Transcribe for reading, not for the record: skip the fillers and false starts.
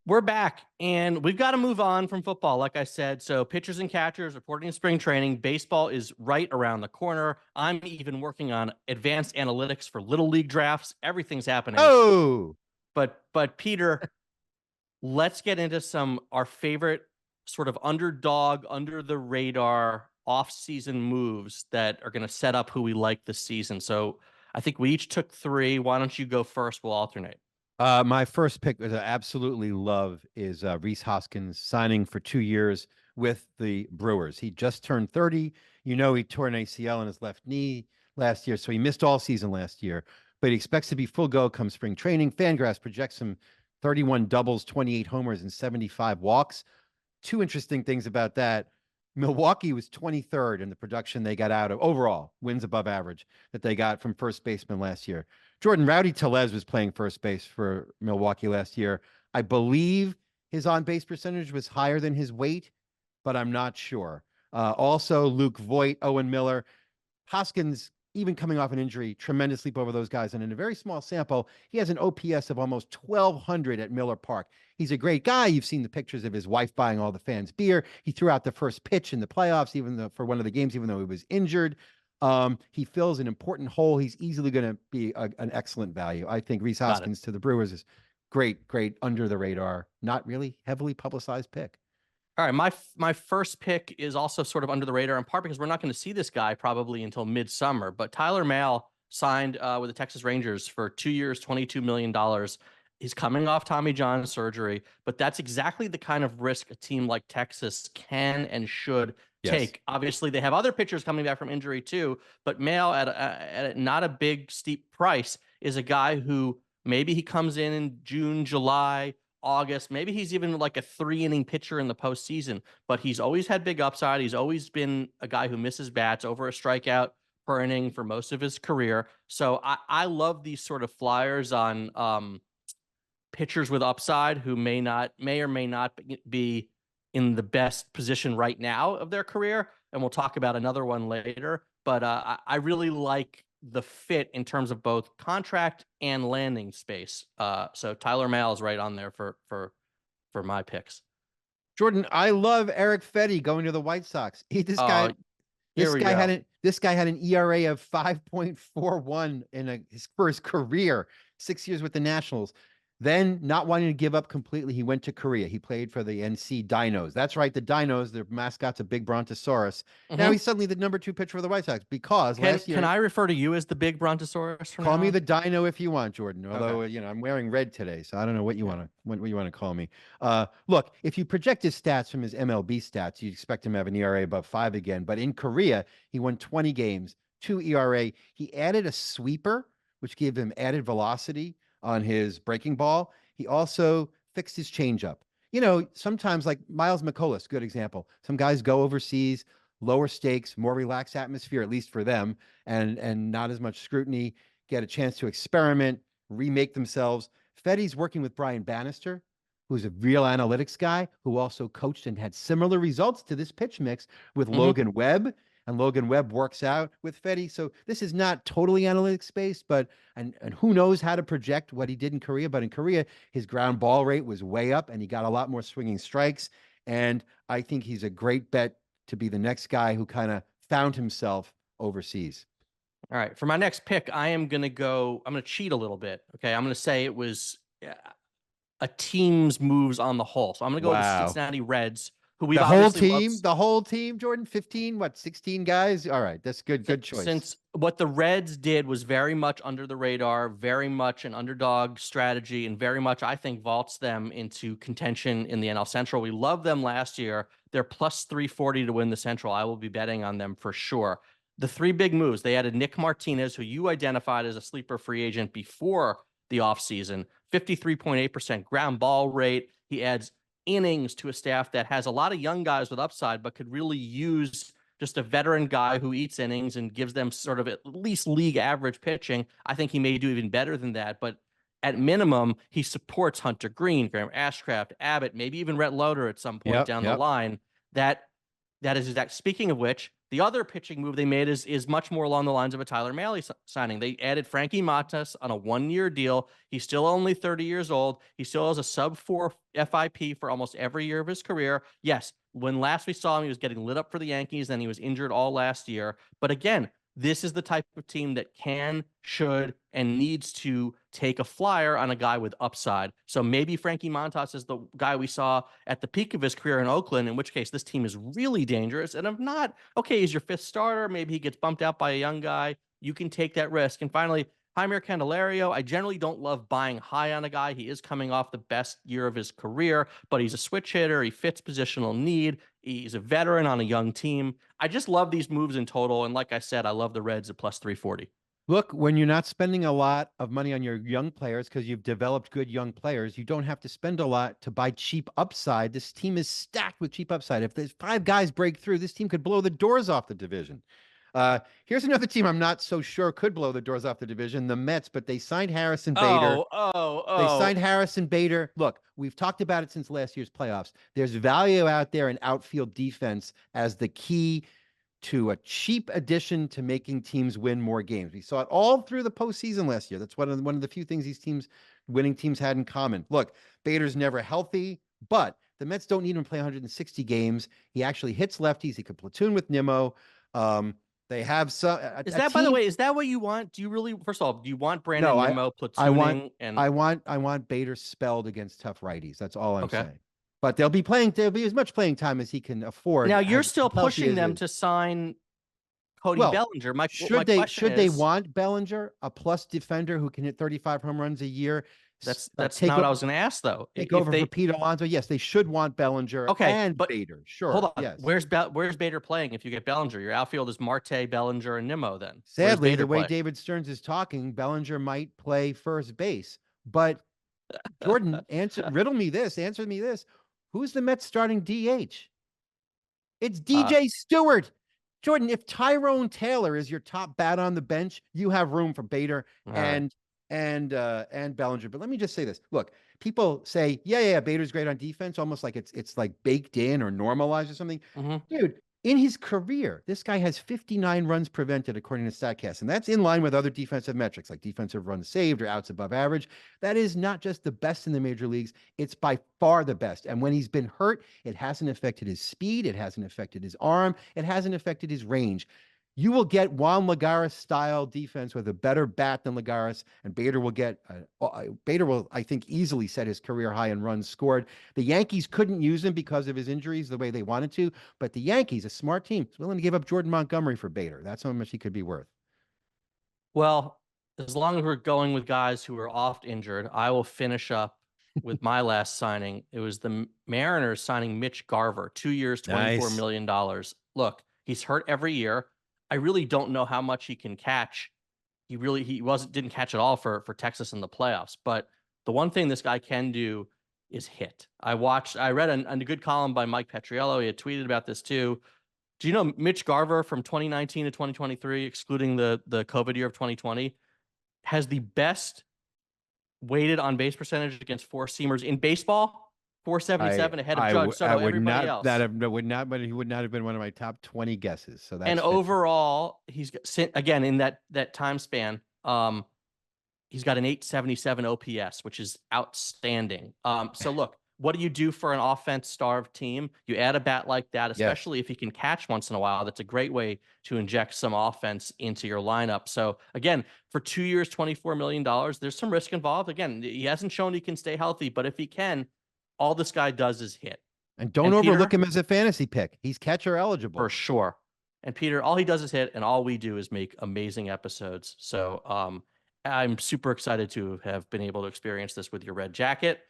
We're back, and we've got to move on from football, like I said. So pitchers and catchers reporting in spring training. Baseball is right around the corner. I'm even working on advanced analytics for little league drafts. Everything's happening. Oh, But Peter, let's get into some our favorite sort of underdog, under the radar off-season moves that are going to set up who we like this season. So I think we each took three. Why don't you go first? We'll alternate. my first pick that I absolutely love is Rhys Hoskins signing for 2 years with the Brewers. He just turned 30. You know, he tore an ACL in his left knee last year, so he missed all season last year. But he expects to be full go come spring training. Fangraphs projects him 31 doubles, 28 homers, and 75 walks. Two interesting things about that. Milwaukee was 23rd in the production they got out of overall wins above average that they got from first baseman last year. Jordan Rowdy Tellez was playing first base for Milwaukee last year. I believe his on base percentage was higher than his weight, but I'm not sure. Also, Luke Voigt, Owen Miller, Hoskins, even coming off an injury, tremendous leap over those guys. And in a very small sample, he has an OPS of almost 1,200 at Miller Park. He's a great guy. You've seen the pictures of his wife buying all the fans beer. He threw out the first pitch in the playoffs, even though for one of the games, even though he was injured. He fills an important hole. He's easily going to be an excellent value. I think Rhys Hoskins to the Brewers is great, great under the radar, not really heavily publicized pick. All right, my first pick is also sort of under the radar, in part because we're not going to see this guy probably until midsummer. But Tyler Mahle signed with the Texas Rangers for 2 years, $22 million. He's coming off Tommy John surgery, but that's exactly the kind of risk a team like Texas can and should take. Obviously, they have other pitchers coming back from injury too, but Mahle at not a big steep price is a guy who maybe he comes in June, July, August. Maybe he's even like a 3-inning pitcher in the postseason, but he's always had big upside. He's always been a guy who misses bats, over a strikeout per inning for most of his career. So I love these sort of flyers on pitchers with upside who may or may not be in the best position right now of their career. And we'll talk about another one later. But I really like the fit in terms of both contract and landing space. So Tyler Mahle is right on there for my picks. Jordan, I love Eric Fedde going to the White Sox. This guy had an ERA of 5.41 for his career, 6 years with the Nationals. Then, not wanting to give up completely, he went to Korea. He played for the NC Dinos. That's right, the Dinos. Their mascot's a big brontosaurus. Mm-hmm. Now he's suddenly the number 2 pitcher for the White Sox because last year. Can I refer to you as the big brontosaurus? Call me the Dino if you want, Jordan. Although I'm wearing red today, so I don't know what you want to call me. Look, if you project his stats from his MLB stats, you'd expect him to have an ERA above 5 again. But in Korea, he won 20 games, 2 ERA. He added a sweeper, which gave him added velocity on his breaking ball. He also fixed his changeup. You know, sometimes like Miles McCullough, good example. Some guys go overseas, lower stakes, more relaxed atmosphere, at least for them, and not as much scrutiny, get a chance to experiment, remake themselves. Fedde's working with Brian Bannister, who's a real analytics guy, who also coached and had similar results to this pitch mix with Logan Webb. And Logan Webb works out with Fedde. So this is not totally analytics based, but and who knows how to project what he did in Korea. But in Korea, his ground ball rate was way up and he got a lot more swinging strikes. And I think he's a great bet to be the next guy who kind of found himself overseas. All right. For my next pick, I'm going to cheat a little bit. Okay. I'm going to say it was a team's moves on the whole. So I'm going to go with the Cincinnati Reds. The whole team, Jordan, 15, 16 guys. All right. That's good choice. Since what the Reds did was very much under the radar, very much an underdog strategy, and very much, I think, vaults them into contention in the NL Central. We loved them last year. They're plus 340 to win the Central. I will be betting on them for sure. The 3 big moves, they added Nick Martinez, who you identified as a sleeper free agent before the offseason, 53.8% ground ball rate. He adds innings to a staff that has a lot of young guys with upside, but could really use just a veteran guy who eats innings and gives them sort of at least league average pitching. I think he may do even better than that, but at minimum, he supports Hunter Green, Graham Ashcraft, Abbott, maybe even Rhett Loader at some point down the line. That is that. Speaking of which, The other pitching move they made is much more along the lines of a Tyler Mahle signing. They added Frankie Montas on a 1-year deal. He's still only 30 years old. He still has a sub-4 FIP for almost every year of his career. Yes, when last we saw him, he was getting lit up for the Yankees, and he was injured all last year. But again, this is the type of team that can, should, and needs to take a flyer on a guy with upside. So maybe Frankie Montas is the guy we saw at the peak of his career in Oakland, in which case this team is really dangerous. And if not, okay, he's your 5th starter. Maybe he gets bumped out by a young guy. You can take that risk. And finally, Jaime Candelario, I generally don't love buying high on a guy. He is coming off the best year of his career, but he's a switch hitter. He fits positional need. He's a veteran on a young team. I just love these moves in total. And like I said, I love the Reds at plus 340. Look, when you're not spending a lot of money on your young players because you've developed good young players, you don't have to spend a lot to buy cheap upside. This team is stacked with cheap upside. If there's 5 guys break through, this team could blow the doors off the division. Here's another team I'm not so sure could blow the doors off the division, the Mets, but they signed Harrison Bader. They signed Harrison Bader. Look, we've talked about it since last year's playoffs. There's value out there in outfield defense as the key to a cheap addition to making teams win more games. We saw it all through the postseason last year. That's one of the few things these winning teams had in common. Look, Bader's never healthy, but the Mets don't need him to play 160 games. He actually hits lefties. He could platoon with Nimmo. They have some. Is that, by the way, is that what you want? Do you really? First of all, do you want Brandon Nimmo platooning? I want Bader spelled against tough righties. That's all I'm saying. But there'll be as much playing time as he can afford. Now you're still pushing them to sign Cody Bellinger. Should they want Bellinger, a plus defender who can hit 35 home runs a year? That's not what I was going to ask, though. Take over for Pete Alonso. Yes, they should want Bellinger. And Bader. Sure. Hold on. Yes. Where's Bader playing if you get Bellinger? Your outfield is Marte, Bellinger, and Nimmo. Then sadly, the way David Stearns is talking, Bellinger might play first base. But Jordan, riddle me this. Answer me this. Who's the Mets starting DH? It's DJ Stewart. Jordan, if Tyrone Taylor is your top bat on the bench, you have room for Bader and Bellinger. But let me just say this. Look, people say, yeah, Bader's great on defense, almost like it's like baked in or normalized or something. Dude, in his career, this guy has 59 runs prevented according to StatCast, and that's in line with other defensive metrics like defensive runs saved or outs above average. That is not just the best in the major leagues, it's by far the best. And when he's been hurt, it hasn't affected his speed, it hasn't affected his arm, it hasn't affected his range. You will get Juan Lagares style defense with a better bat than Lagares, and Bader will, I think, easily set his career high in runs scored. The Yankees couldn't use him because of his injuries the way they wanted to, but the Yankees, a smart team, is willing to give up Jordan Montgomery for Bader. That's how much he could be worth. Well, as long as we're going with guys who are oft injured, I will finish up with my last signing. It was the Mariners signing Mitch Garver, 2 years, $24 million. Look, he's hurt every year. I really don't know how much he can catch. He didn't catch at all for Texas in the playoffs. But the one thing this guy can do is hit. I read a good column by Mike Petriello. He had tweeted about this too. Do you know Mitch Garver from 2019 to 2023, excluding the COVID year of 2020, has the best weighted on base percentage against four-seamers in baseball? 477 ahead of Judge Soto, everybody else. He would not have been one of my top 20 guesses. So that's overall, he's again in that time span. He's got an 877 OPS, which is outstanding. So look, what do you do for an offense-starved team? You add a bat like that, especially if he can catch once in a while. That's a great way to inject some offense into your lineup. So again, for 2 years, $24 million, there's some risk involved. Again, he hasn't shown he can stay healthy, but if he can, all this guy does is hit. And don't overlook him as a fantasy pick. He's catcher eligible. For sure. And Peter, all he does is hit, and all we do is make amazing episodes. So I'm super excited to have been able to experience this with your red jacket.